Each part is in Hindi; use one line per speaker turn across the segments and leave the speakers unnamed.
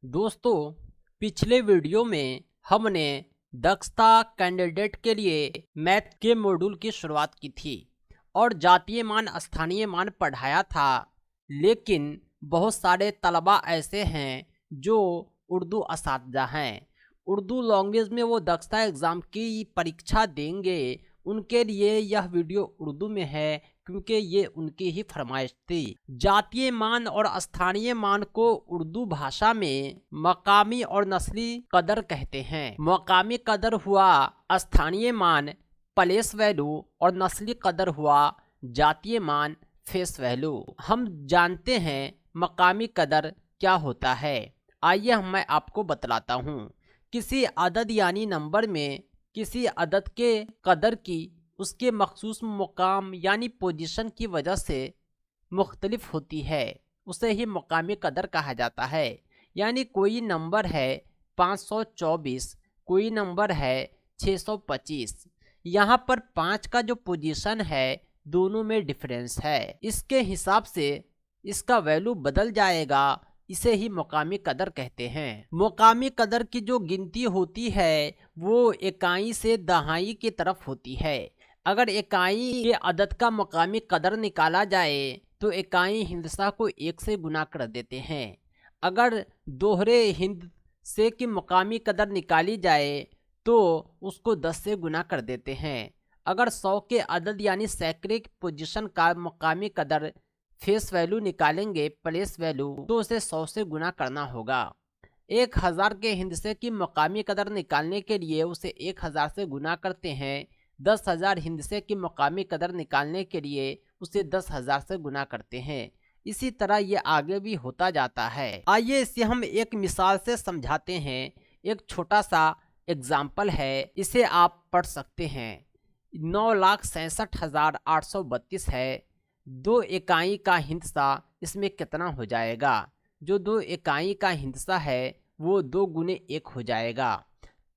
दोस्तों, पिछले वीडियो में हमने दक्षता कैंडिडेट के लिए मैथ के मॉड्यूल की शुरुआत की थी और जातीय मान स्थानीय मान पढ़ाया था। लेकिन बहुत सारे तलबा ऐसे हैं जो उर्दू असातिज़ा हैं, उर्दू लैंग्वेज में वो दक्षता एग्ज़ाम की परीक्षा देंगे। उनके लिए यह वीडियो उर्दू में है क्योंकि ये उनकी ही फरमाइश थी। जातीय मान और स्थानीय मान को उर्दू भाषा में मकामी और नस्ली कदर कहते हैं। मकामी कदर हुआ स्थानीय मान प्लेस वैल्यू और नस्ली कदर हुआ जातीय मान फेस वैल्यू। हम जानते हैं मकामी कदर क्या होता है। आइए मैं आपको बतलाता हूँ। किसी अदद यानी नंबर में किसी अदद के कदर की उसके मखसूस मुकाम यानी पोजीशन की वजह से मुख्तलिफ होती है, उसे ही मकामी कदर कहा जाता है। यानी कोई नंबर है 524, कोई नंबर है 625। यहाँ पर 5 का जो पोजीशन है दोनों में डिफरेंस है, इसके हिसाब से इसका वैल्यू बदल जाएगा। इसे ही मकामी कदर कहते हैं। मकामी कदर की जो गिनती होती है वो इकाई से दहाई की तरफ होती है। अगर इकाई के अदद का मकामी कदर निकाला जाए तो इकाई हिंदसा को 1 से गुना कर देते हैं। अगर दोहरे हिंद से की मकामी कदर निकाली जाए तो उसको 10 से गुना कर देते हैं। अगर 100 के अदद यानी सैकड़े की पोजीशन का मकामी कदर फेस वैल्यू निकालेंगे प्लेस वैल्यू, तो उसे 100 से गुना करना होगा। 1000 के हिंदसे की मकामी कदर निकालने के लिए उसे 1000 से गुना करते हैं। 10,000 हिंदसे की मकामी कदर निकालने के लिए उसे 10,000 से गुना करते हैं। इसी तरह ये आगे भी होता जाता है। आइए इसे हम एक मिसाल से समझाते हैं। एक छोटा सा एग्जाम्पल है, इसे आप पढ़ सकते हैं। 9,67,832 है। 2 इकाई का हिंदसा इसमें कितना हो जाएगा? जो 2 इकाई का हिंदसा है वो 2 गुने 1 हो जाएगा।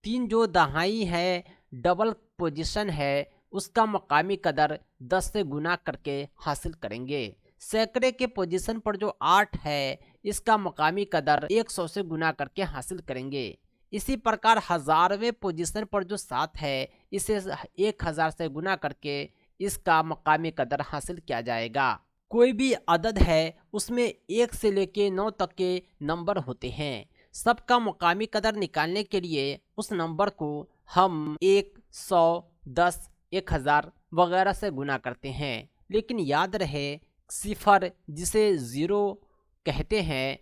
3 जो दहाई है डबल पोजीशन है उसका मकामी कदर 10 से गुना करके हासिल करेंगे। सैकड़े के पोजीशन पर जो 8 है इसका मकामी कदर 100 से गुना करके हासिल करेंगे। इसी प्रकार 1000वें पोजीशन पर जो 7 है इसे 1000 से गुना करके इसका मकामी कदर हासिल किया जाएगा। कोई भी अदद है उसमें 1 से लेके 9 तक के नंबर होते हैं। सबका मकामी कदर निकालने के लिए उस नंबर को हम 1, 100, 10, 1000 वगैरह से गुना करते हैं। लेकिन याद रहे सिफर जिसे 0 कहते हैं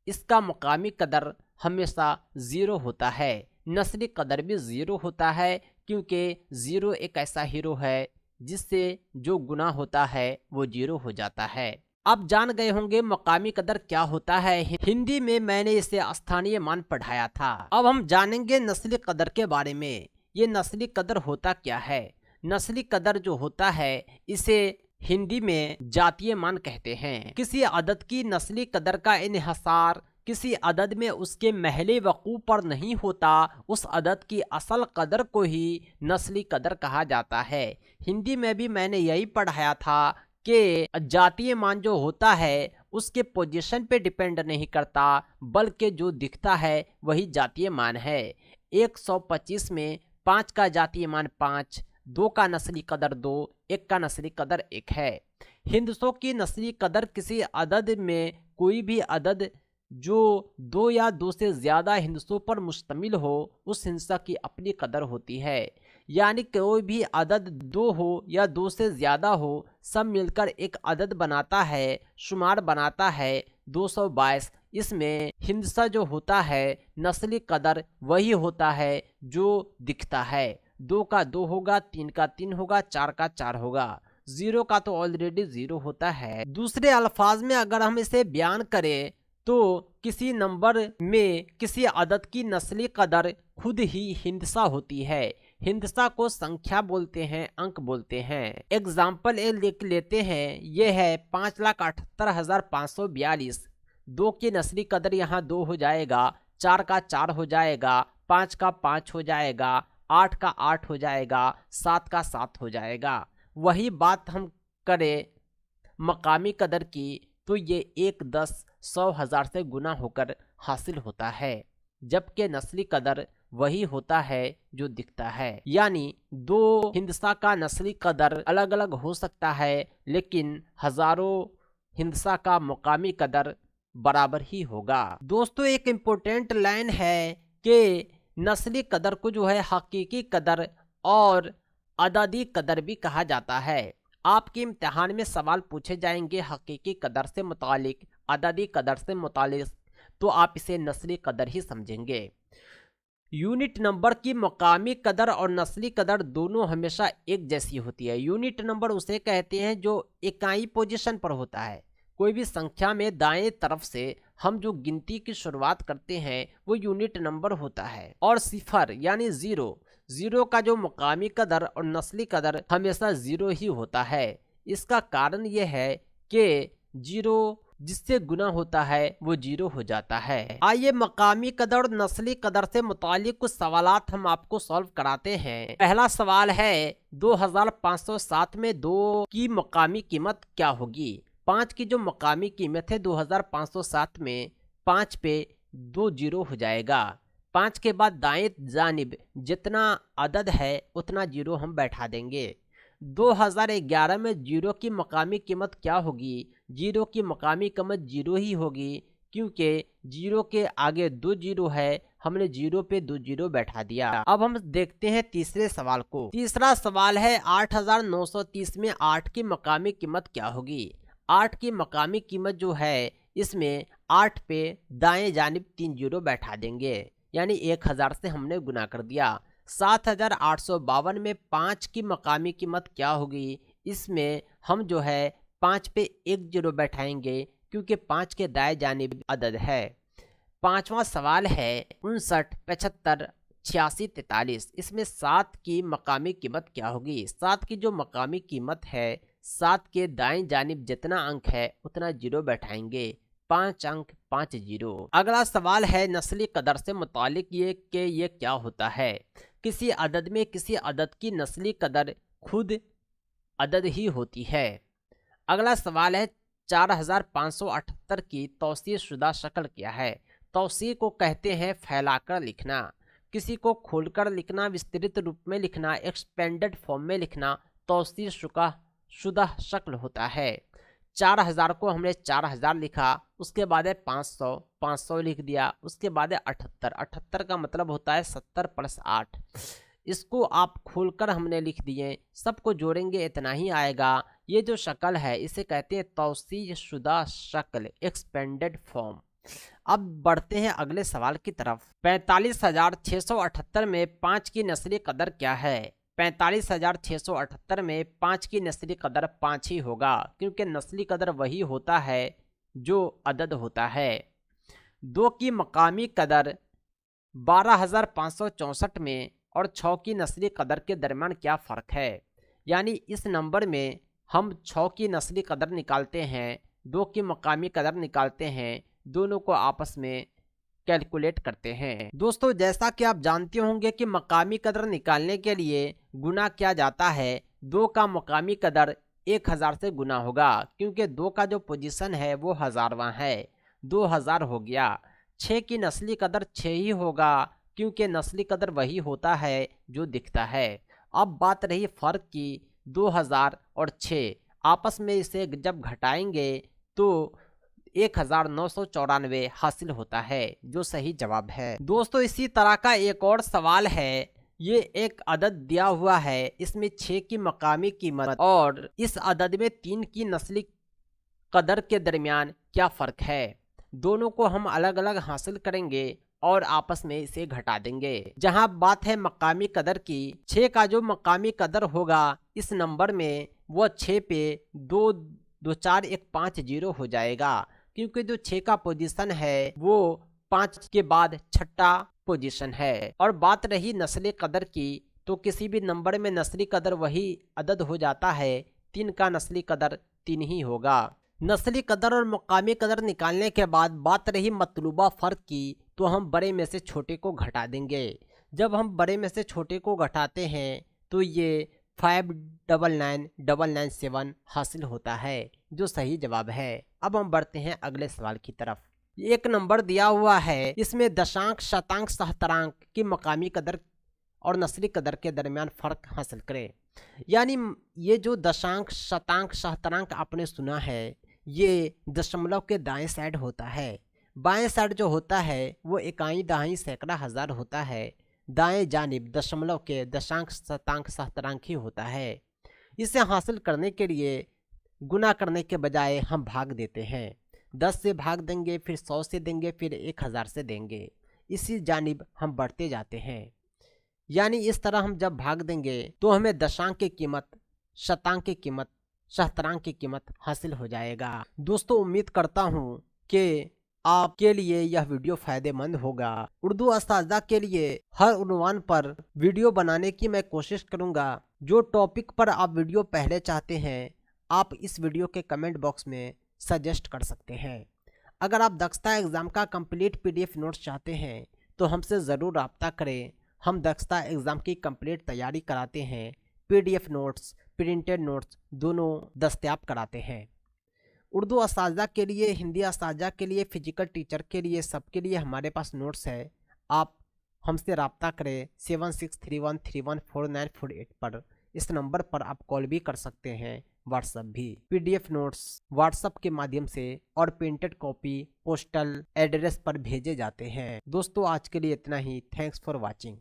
इसका मकामी कदर हमेशा 0 होता है। नस्ली कदर भी 0 होता है क्योंकि 0 एक ऐसा हीरो है जिससे जो गुना होता है वो 0 हो जाता है। अब जान गए होंगे मकामी कदर क्या होता है। हिंदी में मैंने इसे स्थानीय मान पढ़ाया था। अब हम जानेंगे नस्ली कदर के बारे में। ये नस्ली कदर होता क्या है? नस्ली कदर जो होता है इसे हिंदी में जातीय मान कहते हैं। किसी अदद की नस्ली कदर का इन्हिसार किसी अदद में उसके महले वकूफ़ पर नहीं होता, उस अदद की असल कदर को ही नस्ली कदर कहा जाता है। हिंदी में भी मैंने यही पढ़ाया था कि जातीय मान जो होता है उसके पोजीशन पे डिपेंड नहीं करता, बल्कि जो दिखता है वही जातीय मान है। 125 में 5 का जातीय मान 5, 2 का नस्ली कदर 2, 1 का नस्ली कदर 1 है। हिंदसों की नस्ली कदर किसी अदद में कोई भी अदद जो 2 या 2 से ज़्यादा हिंदसों पर मुश्तमिल हो उस हिंसा की अपनी कदर होती है। यानी कोई भी अदद 2 हो या 2 से ज़्यादा हो, सब मिलकर एक अदद बनाता है, शुमार बनाता है 222। इसमें हिंसा जो होता है नस्ली कदर वही होता है जो दिखता है। 2 का 2 होगा, 3 का 3 होगा, 4 का 4 होगा, 0 का तो ऑलरेडी 0 होता है। दूसरे अल्फाज में अगर हम इसे बयान करें तो किसी नंबर में किसी अदद की नस्ली कदर खुद ही हिंदसा होती है। हिंदसा को संख्या बोलते हैं, अंक बोलते हैं। एग्जाम्पल ए लिख लेते हैं। यह है 5,78,542। 2 की नस्ली कदर यहाँ 2 हो जाएगा, 4 का 4 हो जाएगा, 5 का 5 हो जाएगा, 8 का 8 हो जाएगा, 7 का 7 हो जाएगा। वही बात हम करें मकामी कदर की तो ये 1, 10, 100, 1000 से गुना होकर हासिल होता है, जबकि नस्ली कदर वही होता है जो दिखता है। यानी दो हिंसा का नस्ली कदर अलग अलग हो सकता है, लेकिन हजारों हिंसा का मुकामी कदर बराबर ही होगा। दोस्तों, एक इम्पोर्टेंट लाइन है कि नस्ली कदर को जो है हकीकी कदर और अददी कदर भी कहा जाता है। आपके इम्तिहान में सवाल पूछे जाएंगे हकीकी कदर से मुतालिक, अददी कदर से मुतालिक, तो आप इसे नस्ली कदर ही समझेंगे। यूनिट नंबर की मकामी कदर और नस्ली कदर दोनों हमेशा एक जैसी होती है। यूनिट नंबर उसे कहते हैं जो इकाई पोजीशन पर होता है। कोई भी संख्या में दाएं तरफ से हम जो गिनती की शुरुआत करते हैं वो यूनिट नंबर होता है। और सिफर यानी जीरो का जो मकामी कदर और नस्ली कदर हमेशा जीरो ही होता है। इसका कारण यह है कि जीरो जिससे गुना होता है वो जीरो हो जाता है। आइए मकामी कदर और नस्ली कदर से मुतालिक कुछ सवालात हम आपको सॉल्व कराते हैं। पहला सवाल है 2507 में 2 की मकामी कीमत क्या होगी। 5 की जो मकामी कीमत है 2507 में 5 पे 2 जीरो हो जाएगा। 5 के बाद दाएं जानिब जितना अदद है उतना जीरो हम बैठा देंगे। 2011 में जीरो की मकामी कीमत क्या होगी। जीरो की मकामी कीमत जीरो ही होगी, क्योंकि जीरो के आगे 2 जीरो है, हमने जीरो पे 2 जीरो बैठा दिया। अब हम देखते हैं तीसरे सवाल को। तीसरा सवाल है 8930 में 8 की मकामी कीमत क्या होगी। 8 की मकामी कीमत जो है इसमें 8 पे दाएं जानिब 3 जीरो बैठा देंगे, यानी 1000 से हमने गुना कर दिया। 7852 में 5 की मकामी कीमत क्या होगी। इसमें हम जो है 5 पे 1 जीरो बैठाएंगे, क्योंकि 5 के दाएं जानिब अदद है। पांचवा सवाल है 59 75 86 43। इसमें 7 की मकामी कीमत क्या होगी। 7 की जो मकामी कीमत है 7 के दाएं जानिब जितना अंक है उतना जीरो बैठाएंगे, 5 अंक 5 जीरो। अगला सवाल है नस्ली कदर से मुतालिक ये कि ये क्या होता है। किसी अदद में किसी अदद की नस्ली कदर खुद अदद ही होती है। अगला सवाल है 4578 की तौसीह शुदा शक्ल क्या है। तौसीह को कहते हैं फैलाकर लिखना, किसी को खोलकर लिखना, विस्तृत रूप में लिखना, एक्सपेंडेड फॉर्म में लिखना तौसीह शुदा शक्ल होता है। 4000 को हमने 4000 लिखा, उसके बाद है 500 लिख दिया, उसके बाद है 78 का मतलब होता है 70 + 8। इसको आप खोलकर हमने लिख दिए, सबको जोड़ेंगे इतना ही आएगा। ये जो शक्ल है इसे कहते हैं तौसीह शुदा शक्ल, एक्सपेंडेड फॉर्म। अब बढ़ते हैं अगले सवाल की तरफ। 45678 में 5 की नस्ली कदर क्या है। 45678 में 5 की नस्ली कदर 5 ही होगा, क्योंकि नस्ली कदर वही होता है जो अदद होता है। 2 की मकामी कदर 12564 में और 6 की नस्ली कदर के दरमियान क्या फ़र्क है। यानी इस नंबर में हम 6 की नस्ली कदर निकालते हैं, 2 की मकामी कदर निकालते हैं, दोनों को आपस में कैलकुलेट करते हैं। दोस्तों, जैसा कि आप जानते होंगे कि मकामी कदर निकालने के लिए गुना किया जाता है। 2 का मकामी कदर 1000 से गुना होगा, क्योंकि 2 का जो पोजीशन है वो हज़ारवां है, 2000 हो गया। 6 की नस्ली कदर 6 ही होगा, क्योंकि नस्ली कदर वही होता है जो दिखता है। अब बात रही फ़र्क की, 2000 और 6 आपस में इसे जब घटाएंगे तो 1994 हासिल होता है, जो सही जवाब है। दोस्तों, इसी तरह का एक और सवाल है। ये एक अदद दिया हुआ है, इसमें 6 की मकामी कीमत और इस अदद में 3 की नस्ली कदर के दरमियान क्या फ़र्क है। दोनों को हम अलग अलग हासिल करेंगे और आपस में इसे घटा देंगे। जहां बात है मकामी कदर की, 6 का जो मकामी कदर होगा इस नंबर में वो 6 पे 24150 हो जाएगा, क्योंकि जो 6 का पोजीशन है वो 5 के बाद छठा पोजीशन है। और बात रही नस्ली कदर की, तो किसी भी नंबर में नस्ली कदर वही अदद हो जाता है, 3 का नस्ली कदर 3 ही होगा। नस्ली कदर और मकामी कदर निकालने के बाद बात रही मतलूबा फ़र्क की, तो हम बड़े में से छोटे को घटा देंगे। जब हम बड़े में से छोटे को घटाते हैं तो ये 599997 हासिल होता है, जो सही जवाब है। अब हम बढ़ते हैं अगले सवाल की तरफ। एक नंबर दिया हुआ है, इसमें दशांक, शतांक, सहस्रांक की मकामी कदर और नस्ली कदर के दरमियान फर्क हासिल करें। यानी ये जो दशांक, शतांक, सहस्रांक आपने सुना है, ये दशमलव के दाएं साइड होता है। बाएं साइड जो होता है वो इकाई, दहाई, सैकड़ा, हजार होता है। दाएं जानिब दशमलव के दशांक, शतांक, सहस्रांक ही होता है। इसे हासिल करने के लिए गुना करने के बजाय हम भाग देते हैं। 10 से भाग देंगे, फिर 100 से देंगे, फिर 1000 से देंगे। इसी जानिब हम बढ़ते जाते हैं। यानी इस तरह हम जब भाग देंगे तो हमें दशांक की कीमत, शतांक की कीमत, सहस्रांक की कीमत हासिल हो जाएगा। दोस्तों, उम्मीद करता हूँ कि आपके लिए यह वीडियो फायदेमंद होगा। उर्दू अस्ताज़ा के लिए हर उन्वान पर वीडियो बनाने की मैं कोशिश करूँगा। जो टॉपिक पर आप वीडियो पहले चाहते हैं, आप इस वीडियो के कमेंट बॉक्स में सजेस्ट कर सकते हैं। अगर आप दक्षता एग्ज़ाम का कंप्लीट पीडीएफ नोट्स चाहते हैं तो हमसे ज़रूर रब्ता करें। हम दक्षता एग्ज़ाम की कंप्लीट तैयारी कराते हैं। पीडीएफ नोट्स, प्रिंटेड नोट्स दोनों दस्तयाब कराते हैं। उर्दू अस्ताज़ा के लिए, हिंदी अस्ताज़ा के लिए, फिजिकल टीचर के लिए, सबके लिए हमारे पास नोट्स है। आप हमसे रब्ता करें 7631314948 पर। इस नंबर पर आप कॉल भी कर सकते हैं, व्हाट्सएप भी। पीडीएफ नोट्स व्हाट्सएप के माध्यम से और प्रिंटेड कॉपी पोस्टल एड्रेस पर भेजे जाते हैं। दोस्तों, आज के लिए इतना ही। Thanks for watching.